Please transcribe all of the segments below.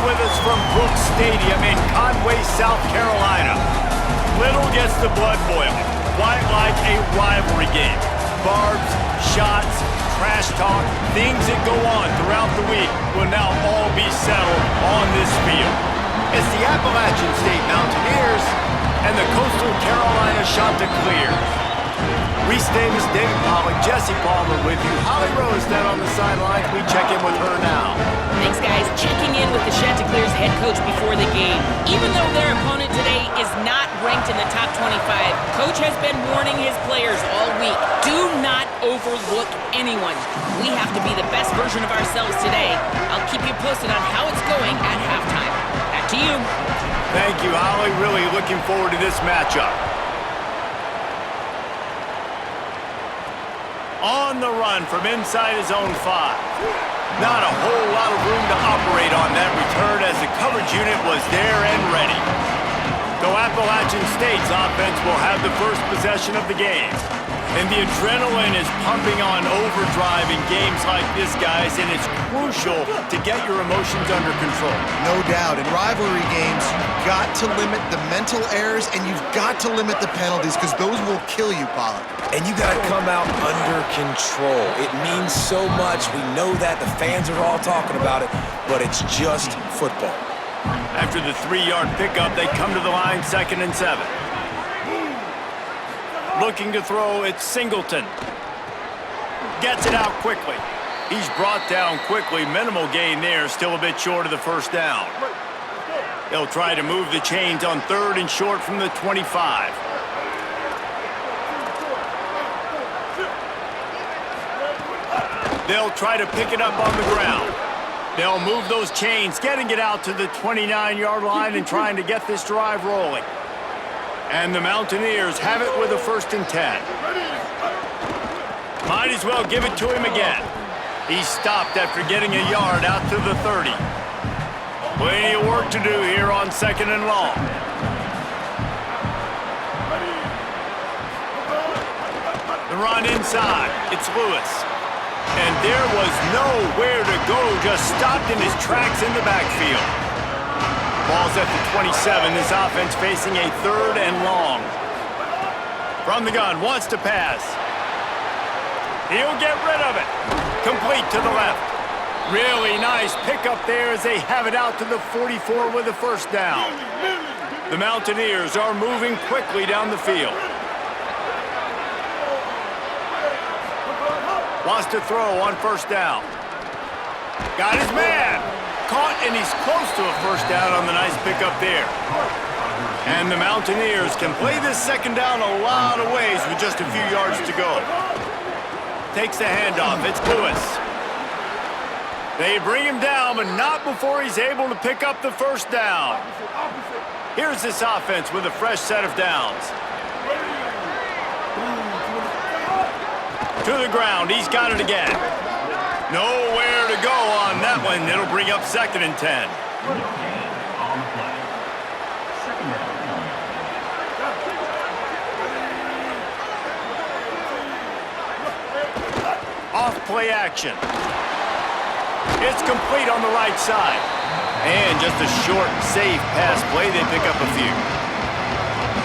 with us from Brooks Stadium in Conway, South Carolina. Little gets the blood boiling, quite like a rivalry game. Barbs, shots, trash talk, things that go on throughout the week will now all be settled on this field. It's the Appalachian State Mountaineers and the Coastal Carolina Chanticleers. Reese Davis, David Pollack, Jesse Palmer with you. Holly Rose down on the sidelines. We check in with her now. Thanks, guys. Checking in with the Chanticleers head coach before the game. Even though their opponent today is not ranked in the top 25, Coach has been warning his players all week. Do not overlook anyone. We have to be the best version of ourselves today. I'll keep you posted on how it's going at halftime. Back to you. Thank you, Holly. Really looking forward to this matchup. On the run from inside his own 5. Not a whole lot of room to operate on that return as the coverage unit was there and ready. Though Appalachian State's offense will have the first possession of the game. And the adrenaline is pumping on overdrive in games like this, guys, and it's crucial to get your emotions under control. No doubt. In rivalry games, you've got to limit the mental errors and you've got to limit the penalties because those will kill you, Pollack. And you got to come out under control. It means so much. We know that. The fans are all talking about it, but it's just football. After the 3-yard pickup, they come to the line 2nd and 7. Looking to throw, it's Singleton. Gets it out quickly. He's brought down quickly. Minimal gain there, still a bit short of the first down. They'll try to move the chains on 3rd and short from the 25. They'll try to pick it up on the ground. They'll move those chains, getting it out to the 29-yard line and trying to get this drive rolling. And the Mountaineers have it with a 1st and 10. Might as well give it to him again. He stopped after getting a yard out to the 30. Plenty of work to do here on 2nd and long. The run inside. It's Lewis. And there was nowhere to go, just stopped in his tracks in the backfield. Ball's at the 27. This offense facing a 3rd and long. From the gun, wants to pass. He'll get rid of it. Complete to the left. Really nice pickup there as they have it out to the 44 with a 1st down. The Mountaineers are moving quickly down the field. Wants to throw on 1st down. Got his man. Caught, and he's close to a 1st down on the nice pickup there. And the Mountaineers can play this 2nd down a lot of ways with just a few yards to go. Takes the handoff. It's Lewis. They bring him down, but not before he's able to pick up the 1st down. Here's this offense with a fresh set of downs. To the ground. He's got it again. Nowhere to go on that one. It'll bring up 2nd and 10. Off play action. It's complete on the right side. And just a short, safe pass play. They pick up a few.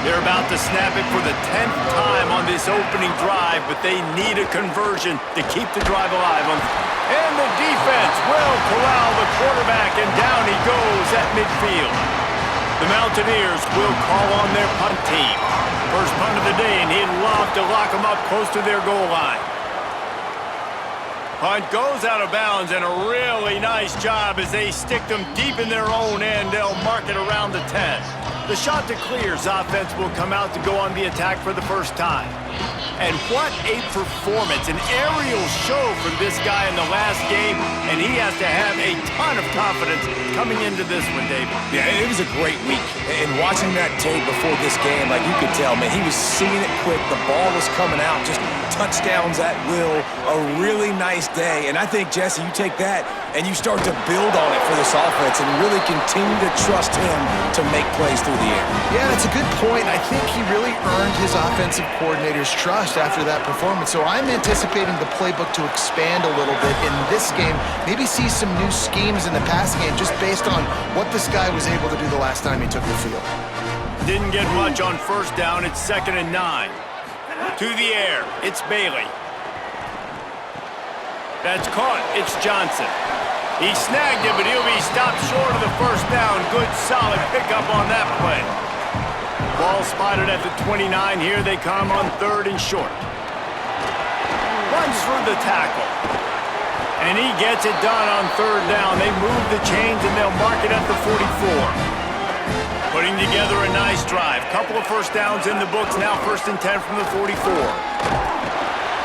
They're about to snap it for the 10th time on this opening drive, but they need a conversion to keep the drive alive. And the defense will corral the quarterback, and down he goes at midfield. The Mountaineers will call on their punt team. First punt of the day, and he'd love to lock them up close to their goal line. Punt goes out of bounds, and a really nice job as they stick them deep in their own end. They'll mark it around the 10. The Chanticleers offense will come out to go on the attack for the 1st time. And what a performance, an aerial show from this guy in the last game, and he has to have a ton of confidence coming into this one, David. Yeah, it was a great week. And watching that tape before this game, like you could tell, man, he was seeing it quick. The ball was coming out, just touchdowns at will. A really nice day. And I think, Jesse, you take that and you start to build on it for this offense and really continue to trust him to make plays through the air. Yeah, that's a good point. I think he really earned his offensive coordinator's trust. washed after that performance. So I'm anticipating the playbook to expand a little bit in this game. Maybe see some new schemes in the passing game just based on what this guy was able to do the last time he took the field. Didn't get much on first down. It's 2nd and 9. To the air. It's Bailey. That's caught. It's Johnson. He snagged it, but he'll be stopped short of the first down. Good, solid pickup on that play. Ball spotted at the 29. Here they come on 3rd and short. Runs through the tackle. And he gets it done on 3rd down. They move the chains, and they'll mark it at the 44. Putting together a nice drive. Couple of first downs in the books. Now 1st and 10 from the 44.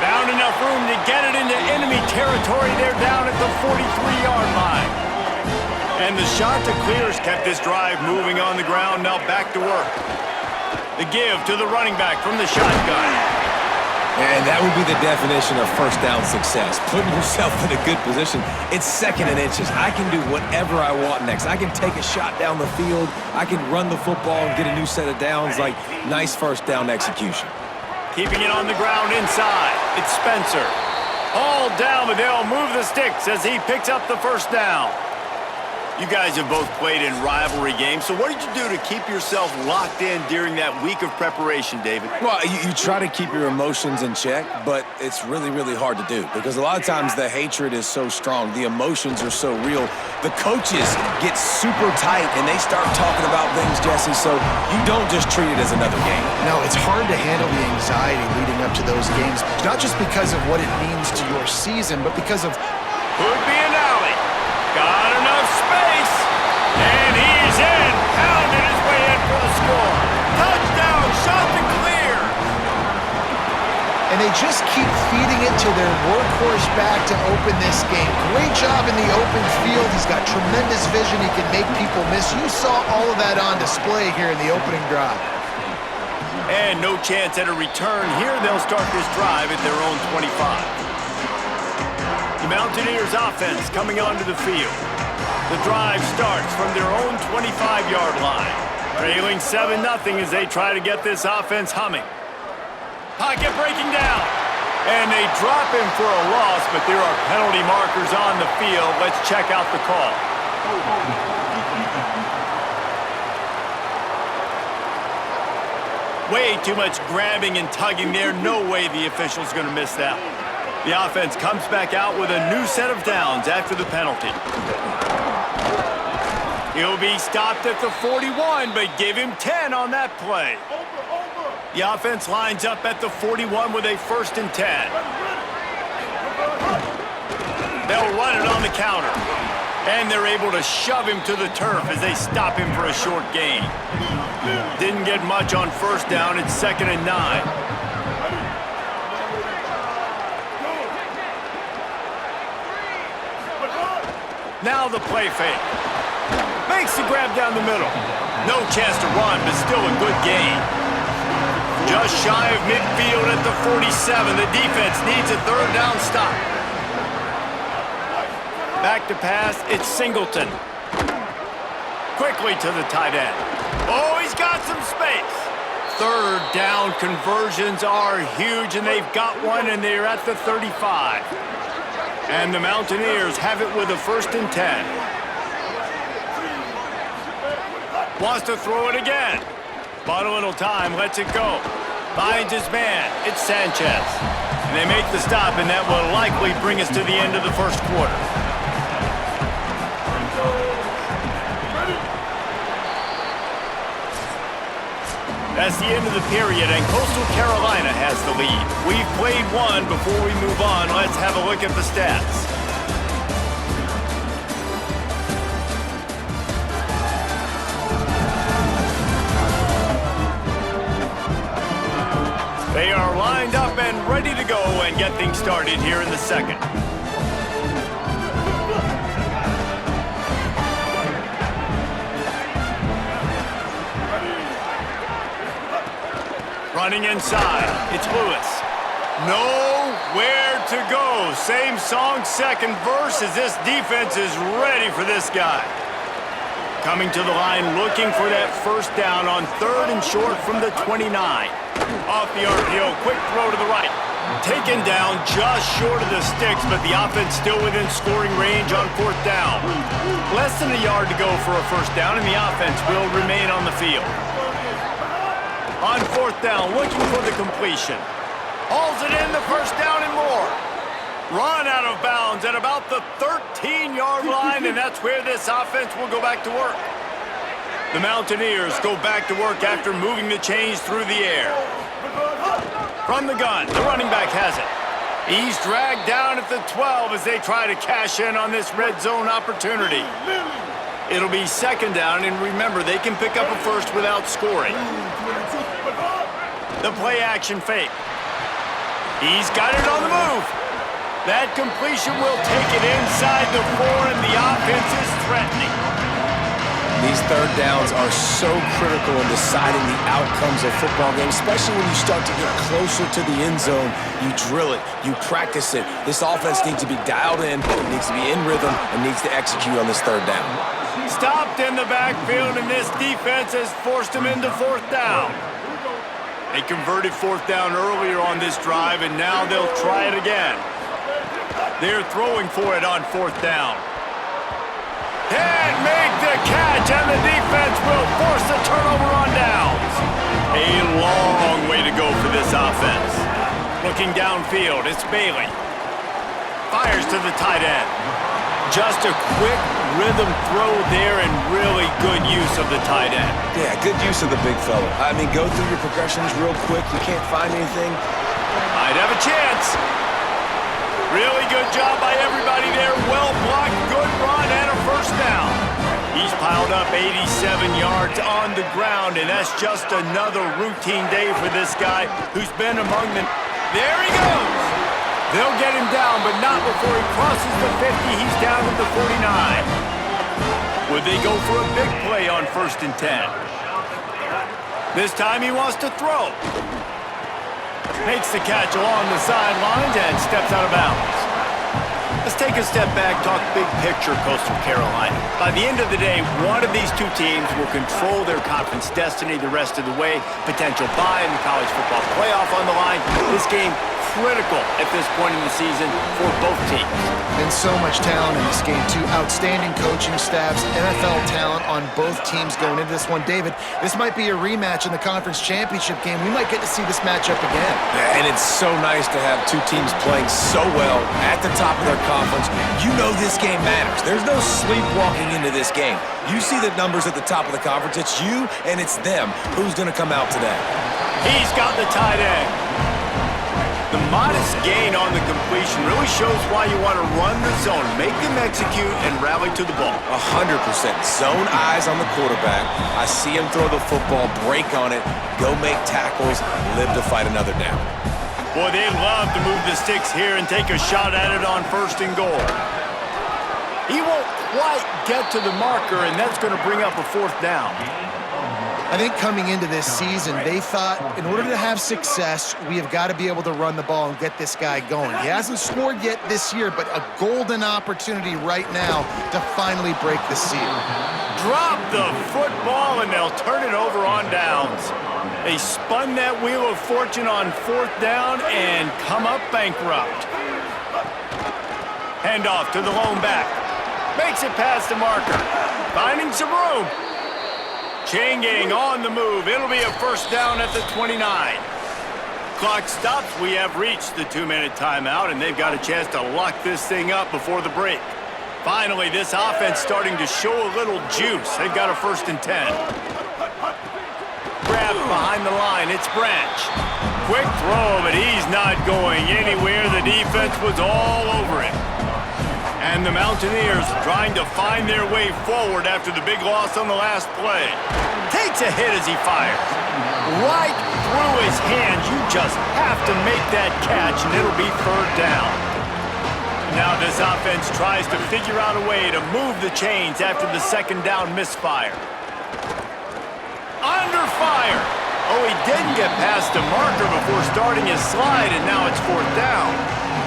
Found enough room to get it into enemy territory. They're down at the 43-yard line. And the Chanticleers kept this drive moving on the ground. Now back to work. The give to the running back from the shotgun. And that would be the definition of first down success. Putting yourself in a good position. It's 2nd and inches. I can do whatever I want next. I can take a shot down the field. I can run the football and get a new set of downs. Like, nice first down execution. Keeping it on the ground inside. It's Spencer. All down, but they'll move the sticks as he picks up the first down. You guys have both played in rivalry games, so what did you do to keep yourself locked in during that week of preparation, David? Well, you try to keep your emotions in check, but it's really, really hard to do because a lot of times the hatred is so strong. The emotions are so real. The coaches get super tight, and they start talking about things, Jesse, so you don't just treat it as another game. No, it's hard to handle the anxiety leading up to those games, not just because of what it means to your season, but because of... Could be an alley. Got enough space. And he's in. Pounded his way in for the score. Touchdown, Chanticleer. And they just keep feeding it to their workhorse back to open this game. Great job in the open field. He's got tremendous vision. He can make people miss. You saw all of that on display here in the opening drive. And no chance at a return. Here they'll start this drive at their own 25. The Mountaineers offense coming onto the field. The drive starts from their own 25-yard line. Trailing 7-0 as they try to get this offense humming. Pocket breaking down. And they drop him for a loss, but there are penalty markers on the field. Let's check out the call. Way too much grabbing and tugging there. No way the official's going to miss that. The offense comes back out with a new set of downs after the penalty. He'll be stopped at the 41, but give him 10 on that play. The offense lines up at the 41 with a 1st and 10. They'll run it on the counter. And they're able to shove him to the turf as they stop him for a short gain. Didn't get much on first down. It's 2nd and 9. Now the play fake. Makes the grab down the middle. No chance to run, but still a good gain. Just shy of midfield at the 47. The defense needs a 3rd down stop. Back to pass, it's Singleton. Quickly to the tight end. Oh, he's got some space. 3rd down conversions are huge, and they've got one, and they're at the 35. And the Mountaineers have it with a 1st and 10. Wants to throw it again. Bought a little time, lets it go. Finds his man, it's Sanchez. And they make the stop, and that will likely bring us to the end of the first quarter. That's the end of the period, and Coastal Carolina has the lead. We've played one. Before we move on, let's have a look at the stats. They are lined up and ready to go and get things started here in the second. Running inside, it's Lewis. Nowhere to go. Same song, second verse, as this defense is ready for this guy. Coming to the line, looking for that first down on 3rd and short from the 29. Off the RPO, quick throw to the right. Taken down just short of the sticks, but the offense still within scoring range on 4th down. Less than a yard to go for a first down, and the offense will remain on the field. On 4th down, looking for the completion. Hauls it in, the first down and more. Run out of bounds at about the 13-yard line, and that's where this offense will go back to work. The Mountaineers go back to work after moving the chains through the air. From the gun, the running back has it. He's dragged down at the 12 as they try to cash in on this red zone opportunity. It'll be 2nd down, and remember, they can pick up a first without scoring. The play action fake. He's got it on the move. That completion will take it inside the 4, and the offense is threatening. These 3rd downs are so critical in deciding the outcomes of football games, especially when you start to get closer to the end zone. You drill it, you practice it. This offense needs to be dialed in, needs to be in rhythm, and needs to execute on this 3rd down. Stopped in the backfield, and this defense has forced him into 4th down. They converted 4th down earlier on this drive, and now they'll try it again. They're throwing for it on 4th down. Can't make the catch, and the defense will force the turnover on downs. A long way to go for this offense. Looking downfield, it's Bailey. Fires to the tight end. Just a quick rhythm throw there, and really good use of the tight end. Yeah, good use of the big fella. I mean, go through your progressions real quick. You can't find anything. Might have a chance. Really good job by everybody there. Well blocked, good run, and a first down. He's piled up 87 yards on the ground, and that's just another routine day for this guy who's been among them. There he goes. They'll get him down, but not before he crosses the 50. He's down at the 49. Would they go for a big play on 1st and 10? This time he wants to throw. Makes the catch along the sidelines and steps out of bounds. Let's take a step back, talk big picture Coastal Carolina. By the end of the day, one of these two teams will control their conference destiny the rest of the way. Potential bye in the college football playoff on the line. This game critical at this point in the season for both teams. And so much talent in this game, too. Outstanding coaching staffs, NFL talent on both teams going into this one. David, this might be a rematch in the conference championship game. We might get to see this matchup again. Yeah, and it's so nice to have two teams playing so well at the top of their conference. You know this game matters. There's no sleepwalking into this game. You see the numbers at the top of the conference. It's you and it's them. Who's going to come out today? He's got the tight end. The modest gain on the completion really shows why you want to run the zone, make them execute, and rally to the ball. 100%. Zone eyes on the quarterback. I see him throw the football, break on it, go make tackles, live to fight another down. Boy, they'd love to move the sticks here and take a shot at it on 1st and goal. He won't quite get to the marker, and that's going to bring up a 4th down. I think coming into this season, they thought in order to have success, we have got to be able to run the ball and get this guy going. He hasn't scored yet this year, but a golden opportunity right now to finally break the seal. Drop the football, and they'll turn it over on downs. They spun that wheel of fortune on 4th down and come up bankrupt. Handoff to the lone back. Makes it past the marker. Finding some room. Chain gang on the move. It'll be a 1st down at the 29. Clock stops. We have reached the 2-minute timeout, and they've got a chance to lock this thing up before the break. Finally, this offense starting to show a little juice. They've got a 1st and 10. Grab behind the line. It's Branch. Quick throw, but he's not going anywhere. The defense was all over it. And the Mountaineers trying to find their way forward after the big loss on the last play. Takes a hit as he fires. Right through his hands. You just have to make that catch, and it'll be 3rd down. Now this offense tries to figure out a way to move the chains after the 2nd down misfire. Under fire. Oh, he didn't get past the marker before starting his slide, and now it's 4th down.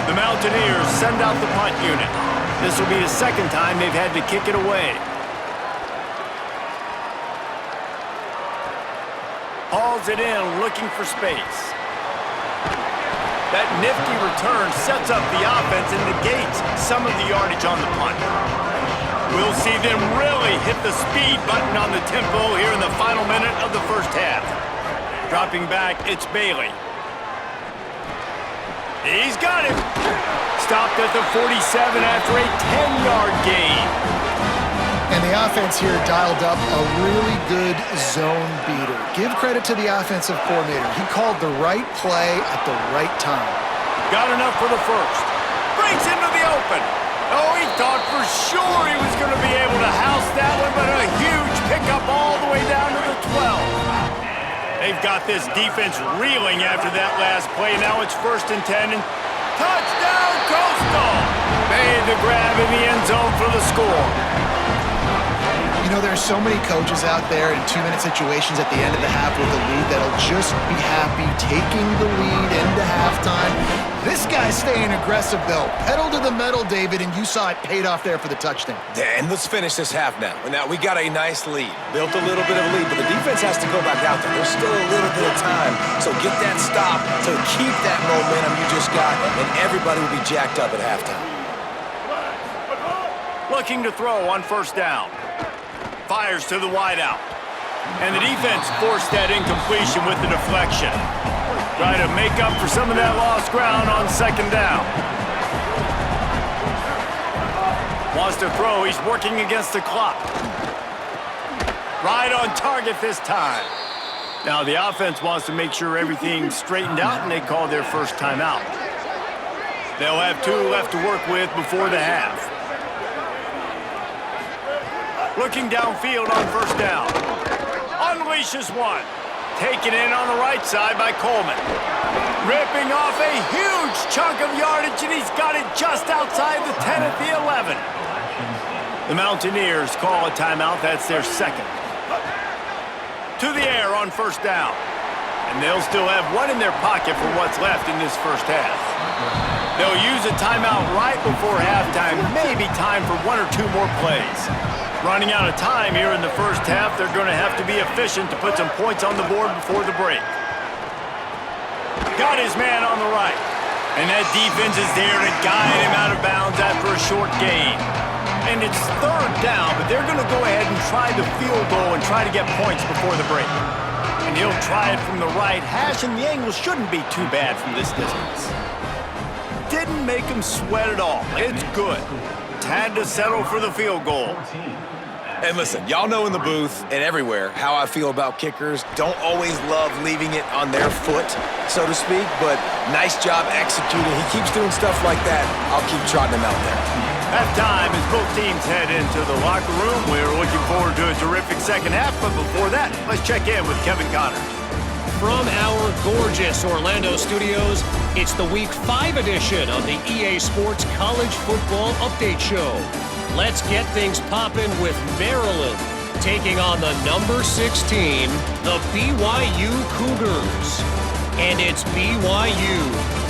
The Mountaineers send out the punt unit. This will be the 2nd time they've had to kick it away. throws it in, looking for space. That nifty return sets up the offense and negates some of the yardage on the punt. We'll see them really hit the speed button on the tempo here in the final minute of the first half. Dropping back, it's Bailey. He's got him. Stopped at the 47 after a 10-yard gain. And the offense here dialed up a really good zone beater. Give credit to the offensive coordinator. He called the right play at the right time. Got enough for the first. Breaks into the open. Oh, he thought for sure he was going to be able to house that one, but a huge pickup all the way down to the 12. They've got this defense reeling after that last play. Now it's 1st and 10. And touchdown, Coastal! Made the grab in the end zone for the score. You know, there's so many coaches out there in 2-minute situations at the end of the half with the lead that'll just be happy taking the lead into halftime. This guy's staying aggressive, though. Pedal to the metal, David, and you saw it paid off there for the touchdown. And let's finish this half now. Now, we got a nice lead. Built a little bit of a lead, but the defense has to go back out there. There's still a little bit of time, so get that stop to keep that momentum you just got, and everybody will be jacked up at halftime. Looking to throw on 1st down. Fires to the wideout. And the defense forced that incompletion with the deflection. Try to make up for some of that lost ground on 2nd down. Wants to throw. He's working against the clock. Right on target this time. Now the offense wants to make sure everything's straightened out, and they call their first timeout. They'll have 2 left to work with before the half. Looking downfield on 1st down. Unleashes one. Taken in on the right side by Coleman. Ripping off a huge chunk of yardage, and he's got it just outside the 10 at the 11. The Mountaineers call a timeout. That's their 2nd. To the air on 1st down. And they'll still have one in their pocket for what's left in this first half. They'll use a timeout right before halftime. Maybe time for 1 or 2 more plays. Running out of time here in the first half, they're going to have to be efficient to put some points on the board before the break. Got his man on the right. And that defense is there to guide him out of bounds after a short gain. And it's 3rd down, but they're going to go ahead and try the field goal and try to get points before the break. And he'll try it from the right hash, and the angle shouldn't be too bad from this distance. Didn't make him sweat at all. It's good. Had to settle for the field goal. And listen, y'all know in the booth and everywhere how I feel about kickers. Don't always love leaving it on their foot, so to speak, but nice job executing. He keeps doing stuff like that. I'll keep trotting him out there. Halftime as both teams head into the locker room. We're looking forward to a terrific second half, but before that, let's check in with Kevin Connors. From our gorgeous Orlando studios, it's the Week 5 edition of the EA Sports College Football Update Show. Let's get things popping with Maryland taking on the number 16, the BYU Cougars. And it's BYU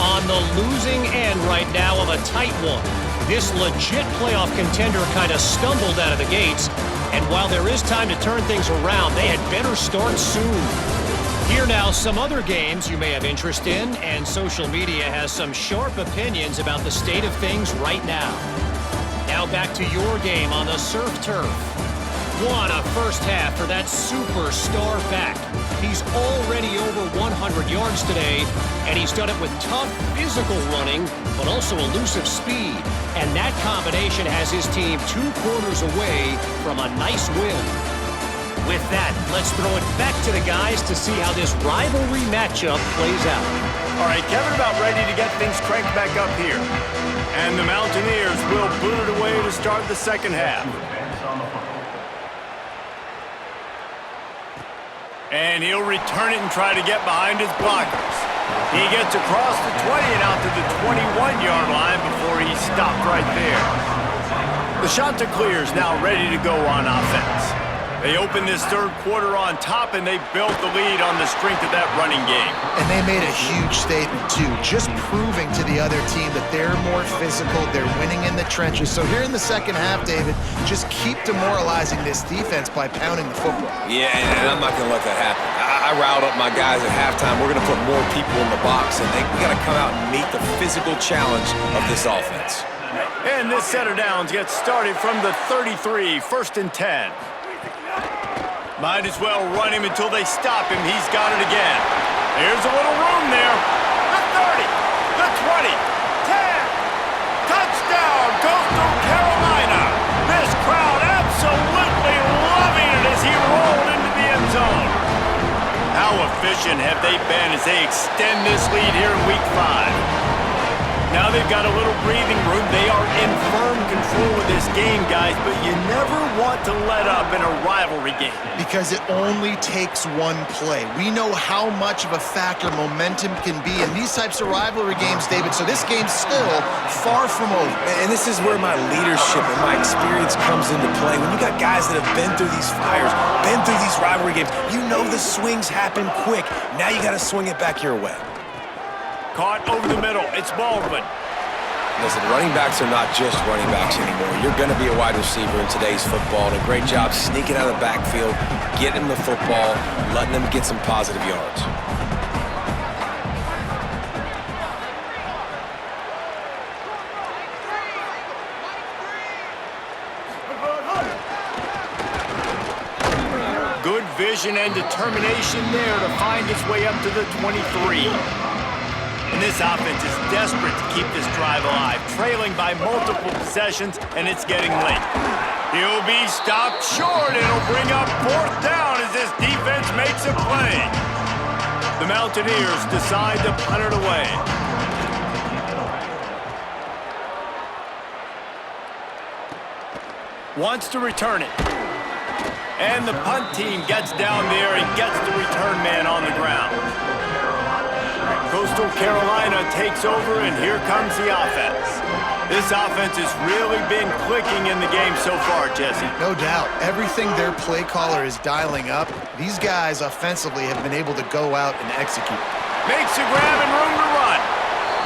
on the losing end right now of a tight one. This legit playoff contender kind of stumbled out of the gates, and while there is time to turn things around, they had better start soon. Here now, some other games you may have interest in, and social media has some sharp opinions about the state of things right now. Now back to your game on the surf turf. What a first half for that superstar back. He's already over 100 yards today, and he's done it with tough physical running, but also elusive speed. And that combination has his team 2 quarters away from a nice win. With that, let's throw it back to the guys to see how this rivalry matchup plays out. All right, Kevin, about ready to get things cranked back up here. And the Mountaineers will boot it away to start the second half. And he'll return it and try to get behind his blockers. He gets across the 20 and out to the 21-yard line before he's stopped right there. The shot to clear is now ready to go on offense. They opened this third quarter on top, and they built the lead on the strength of that running game. And they made a huge statement, too, just proving to the other team that they're more physical, they're winning in the trenches. So here in the second half, David, just keep demoralizing this defense by pounding the football. Yeah, and I'm not going to let that happen. I riled up my guys at halftime. We're going to put more people in the box, and we got to come out and meet the physical challenge of this offense. And this set of downs gets started from the 33, 1st and 10. Might as well run him until they stop him. He's got it again. There's a little room there. The 30, the 20, 10. Touchdown, Coastal Carolina. This crowd absolutely loving it as he rolled into the end zone. How efficient have they been as they extend this lead here in Week 5? Now they've got a little breathing room. They are in firm control of this game, guys, but you never want to let up in a rivalry game. Because it only takes one play. We know how much of a factor momentum can be in these types of rivalry games, David, so this game's still far from over. And this is where my leadership and my experience comes into play. When you got guys that have been through these fires, been through these rivalry games, you know the swings happen quick. Now you got to swing it back your way. Caught over the middle. It's Baldwin. Listen, running backs are not just running backs anymore. You're going to be a wide receiver in today's football. And a great job sneaking out of the backfield, getting them the football, letting them get some positive yards. Good vision and determination there to find its way up to the 23. And this offense is desperate to keep this drive alive, trailing by multiple possessions, and it's getting late. He'll be stopped short. It'll bring up 4th down as this defense makes a play. The Mountaineers decide to punt it away. Wants to return it. And the punt team gets down there and gets the return man on the ground. Coastal Carolina takes over, and here comes the offense. This offense has really been clicking in the game so far, Jesse. No doubt. Everything their play caller is dialing up, these guys offensively have been able to go out and execute. Makes a grab and room to run.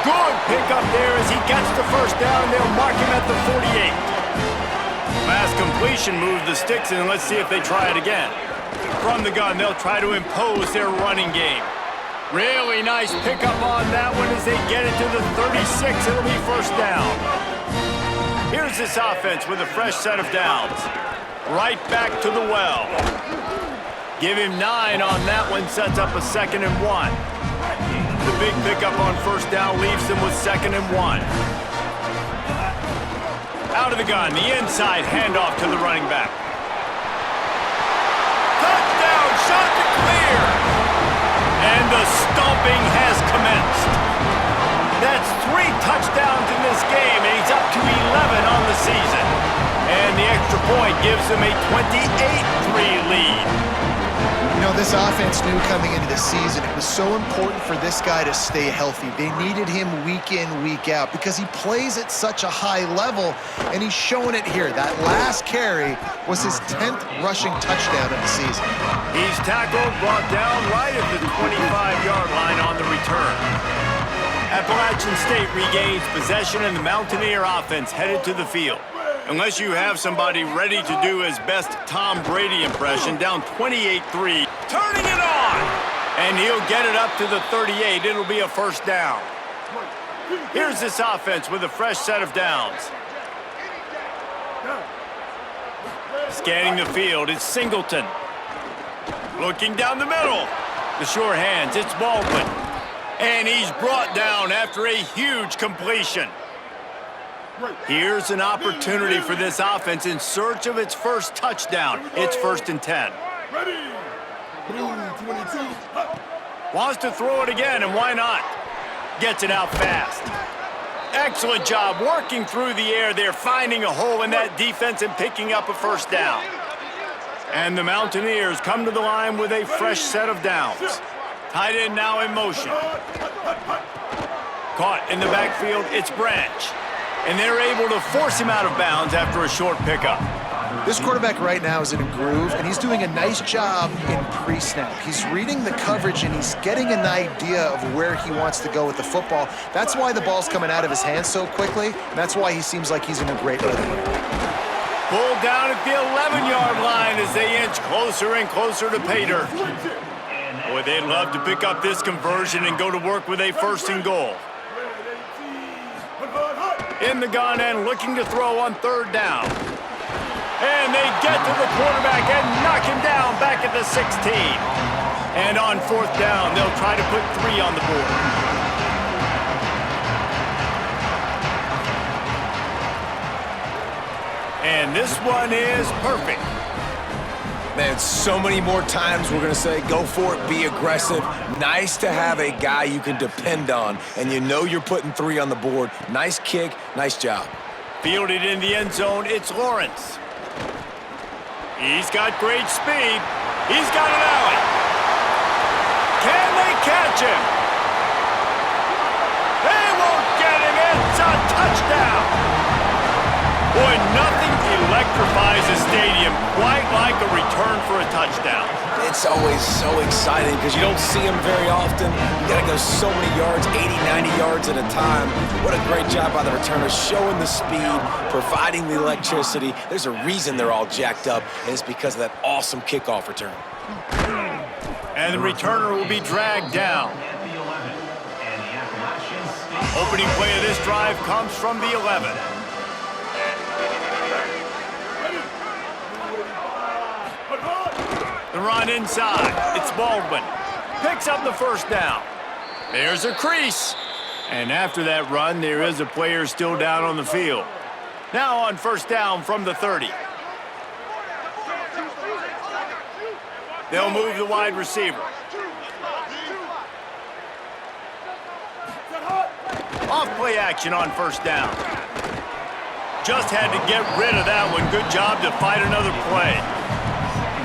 Good pickup there as he gets the 1st down, and they'll mark him at the 48. Last completion moved the sticks, and let's see if they try it again. From the gun, they'll try to impose their running game. Really nice pickup on that one as they get it to the 36. It'll be 1st down. Here's this offense with a fresh set of downs. Right back to the well. Give him 9 on that one, sets up a 2nd and 1. The big pickup on 1st down leaves them with 2nd and 1. Out of the gun, the inside handoff to the running back. Touchdown, shot to clear. And the stomping has commenced. That's 3 touchdowns in this game, and he's up to 11 on the season. And the extra point gives him a 28-3 lead. You know, this offense knew coming into the season it was so important for this guy to stay healthy. They needed him week in, week out because he plays at such a high level, and he's showing it here. That last carry was his 10th rushing touchdown of the season. He's tackled, brought down right at the 25-yard line on the return. Appalachian State regains possession, and the Mountaineer offense headed to the field. Unless you have somebody ready to do his best Tom Brady impression, down 28-3. Turning it on! And he'll get it up to the 38. It'll be a 1st down. Here's this offense with a fresh set of downs. Scanning the field, it's Singleton. Looking down the middle. The sure hands, it's Baldwin. And he's brought down after a huge completion. Here's an opportunity for this offense in search of its 1st touchdown. It's 1st and 10. Wants to throw it again, and why not? Gets it out fast. Excellent job working through the air there, finding a hole in that defense and picking up a 1st down. And the Mountaineers come to the line with a fresh set of downs. Tight end now in motion. Caught in the backfield, it's Branch. And they're able to force him out of bounds after a short pickup. This quarterback right now is in a groove, and he's doing a nice job in pre-snap. He's reading the coverage, and he's getting an idea of where he wants to go with the football. That's why the ball's coming out of his hands so quickly, and that's why he seems like he's in a great rhythm. Pulled down at the 11-yard line as they inch closer and closer to pay dirt. Boy, they'd love to pick up this conversion and go to work with a 1st and goal. In the gun and looking to throw on 3rd down. And they get to the quarterback and knock him down back at the 16. And on 4th down, they'll try to put 3 on the board. And this one is perfect. Man, so many more times we're going to say, go for it, be aggressive. Nice to have a guy you can depend on, and you know you're putting 3 on the board. Nice kick, nice job. Fielded in the end zone, it's Lawrence. He's got great speed. He's got an alley. Can they catch him? They won't get him. It's a touchdown. Boy, nothing electrifies a stadium quite like a return for a touchdown. It's always so exciting because you don't see them very often. You got to go so many yards, 80, 90 yards at a time. What a great job by the returner, showing the speed, providing the electricity. There's a reason they're all jacked up, and it's because of that awesome kickoff return. And the returner will be dragged down. Opening play of this drive comes from the 11. The run inside. It's Baldwin. Picks up the 1st down. There's a crease. And after that run, there is a player still down on the field. Now on 1st down from the 30. They'll move the wide receiver. Off play action on 1st down. Just had to get rid of that one. Good job to fight another play.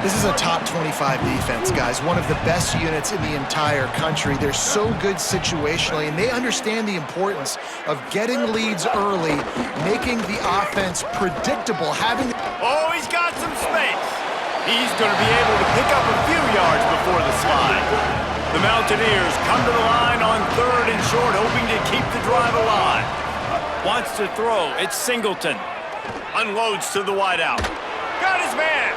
This is a top 25 defense, guys. One of the best units in the entire country. They're so good situationally, and they understand the importance of getting leads early, making the offense predictable, having... Oh, he's got some space. He's going to be able to pick up a few yards before the slide. The Mountaineers come to the line on 3rd and short, hoping to keep the drive alive. Wants to throw. It's Singleton. Unloads to the wideout. Got his man.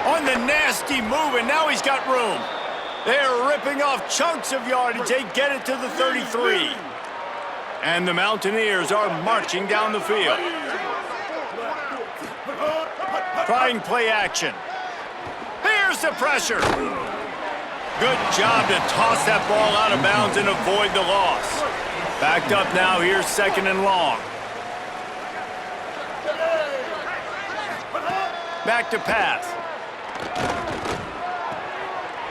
On the nasty move, and now he's got room. They're ripping off chunks of yardage. They get it to the 33. And the Mountaineers are marching down the field. Trying play action. Here's the pressure. Good job to toss that ball out of bounds and avoid the loss. Backed up now, here's 2nd and long. Back to pass.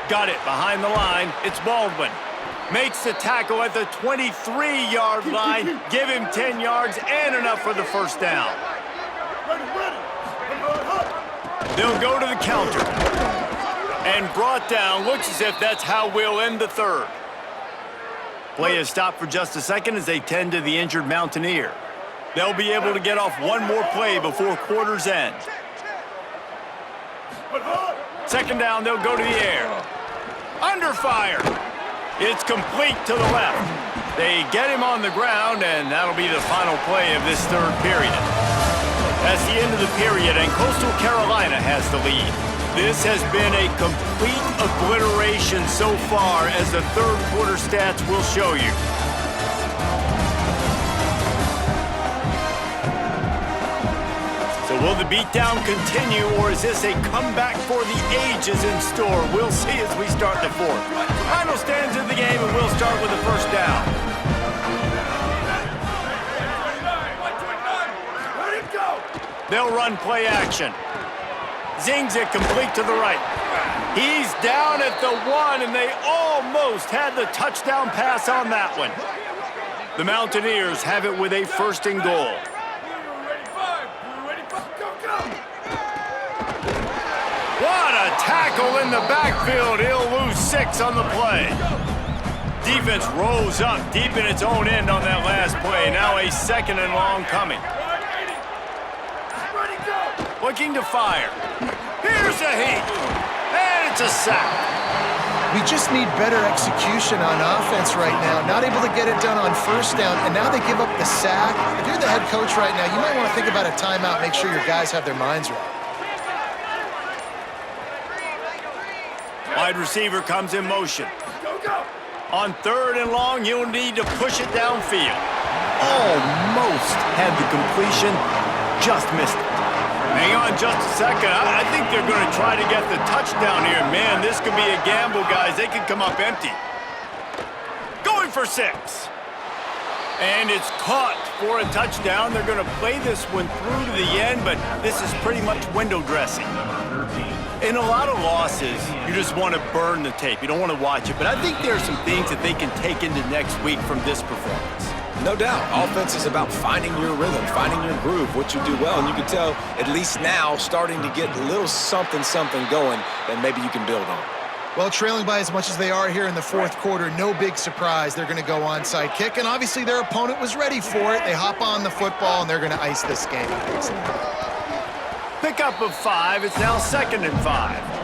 Got it behind the line. It's Baldwin. Makes the tackle at the 23-yard line. Give him 10 yards and enough for the 1st down. They'll go to the counter. And brought down. Looks as if that's how we'll end the 3rd. Play is stopped for just a second as they tend to the injured Mountaineer. They'll be able to get off one more play before quarter's end. 2nd down, they'll go to the air. Under fire. It's complete to the left. They get him on the ground, and that'll be the final play of this 3rd period. That's the end of the period, and Coastal Carolina has the lead. This has been a complete obliteration so far, as the 3rd quarter stats will show you. So will the beatdown continue, or is this a comeback for the ages in store? We'll see as we start the 4th. Final stands in the game, and we'll start with the 1st down. They'll run play action. Zings it complete to the right. He's down at the 1, and they almost had the touchdown pass on that one. The Mountaineers have it with a 1st and goal. What a tackle in the backfield. He'll lose 6 on the play. Defense rose up deep in its own end on that last play. Now a 2nd and long coming. looking to fire. Here's a heat, and it's a sack. We just need better execution on offense right now. Not able to get it done on first down, and now they give up the sack. If you're the head coach right now, you might want to think about a timeout, make sure your guys have their minds right. Wide receiver comes in motion. On 3rd and long, you'll need to push it downfield. Almost had the completion, just missed it. Hang on just a second. I think they're going to try to get the touchdown here. Man, this could be a gamble, guys. They could come up empty. Going for 6. And it's caught for a touchdown. They're going to play this one through to the end, but this is pretty much window dressing. In a lot of losses, you just want to burn the tape. You don't want to watch it. But I think there are some things that they can take into next week from this performance. No doubt. Offense is about finding your rhythm, finding your groove, what you do well. And you can tell, at least now, starting to get a little something going that maybe you can build on. Well, trailing by as much as they are here in the 4th quarter, no big surprise. They're going to go onside kick, and obviously their opponent was ready for it. They hop on the football, and they're going to ice this game. Pickup of 5. It's now 2nd and 5.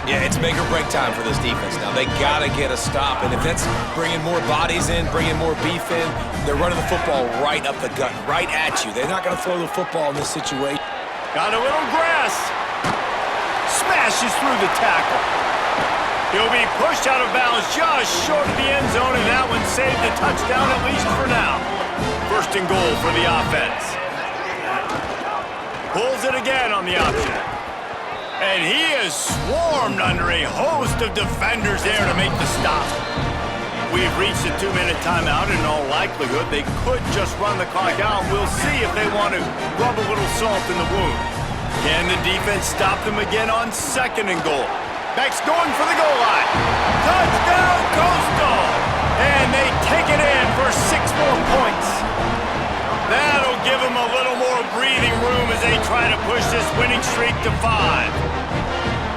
Yeah, it's make or break time for this defense now. They got to get a stop, and if that's bringing more bodies in, bringing more beef in, they're running the football right up the gut, right at you. They're not going to throw the football in this situation. Got a little grass. Smashes through the tackle. He'll be pushed out of bounds just short of the end zone, and that one saved the touchdown, at least for now. 1st and goal for the offense. Pulls it again on the option. And he is swarmed under a host of defenders there to make the stop. We've reached a 2-minute timeout. In all likelihood, they could just run the clock out. We'll see if they want to rub a little salt in the wound. Can the defense stop them again on 2nd and goal? Beck's going for the goal line. Touchdown, Coastal! And they take it in for 6 more points. That'll give them a little more breathing room as they try to push this winning streak to 5.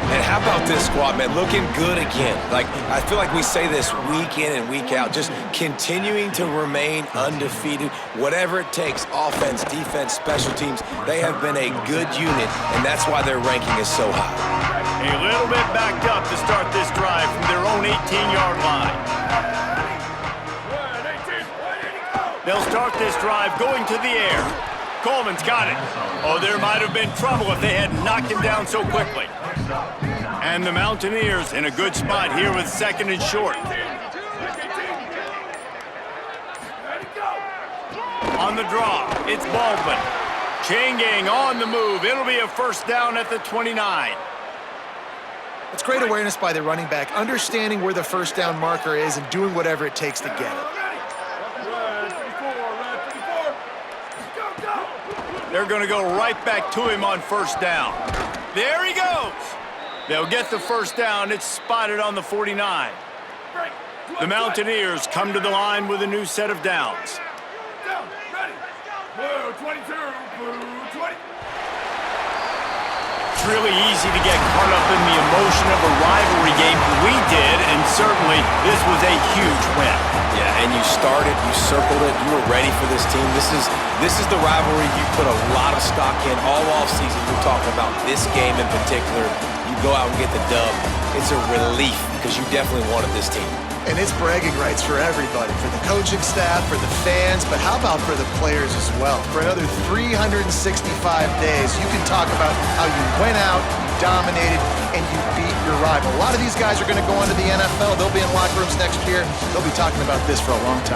And how about this squad, man? Looking good again. Like, I feel like we say this week in and week out, just continuing to remain undefeated. Whatever it takes, offense, defense, special teams, they have been a good unit, and that's why their ranking is so high. A little bit backed up to start this drive from their own 18-yard line. They'll start this drive going to the air. Coleman's got it. Oh, there might have been trouble if they had knocked him down so quickly. And the Mountaineers in a good spot here with 2nd and short. On the draw, it's Baldwin. Chain gang on the move. It'll be a 1st down at the 29. It's great awareness by the running back, understanding where the 1st down marker is and doing whatever it takes to get it. They're going to go right back to him on 1st down. There he goes. They'll get the 1st down. It's spotted on the 49. The Mountaineers come to the line with a new set of downs. Blue 22, blue 20. It's really easy to get caught up in the emotion of a rivalry game. We did, and certainly this was a huge win. Yeah, and you started, you circled it, you were ready for this team. This is the rivalry you put a lot of stock in all offseason. You're talking about this game in particular. You go out and get the dub. It's a relief because you definitely wanted this team. And it's bragging rights for everybody, for the coaching staff, for the fans, but how about for the players as well? For another 365 days, you can talk about how you went out, you dominated, and you beat your rival. A lot of these guys are going to go on to the NFL. They'll be in locker rooms next year. They'll be talking about this for a long time.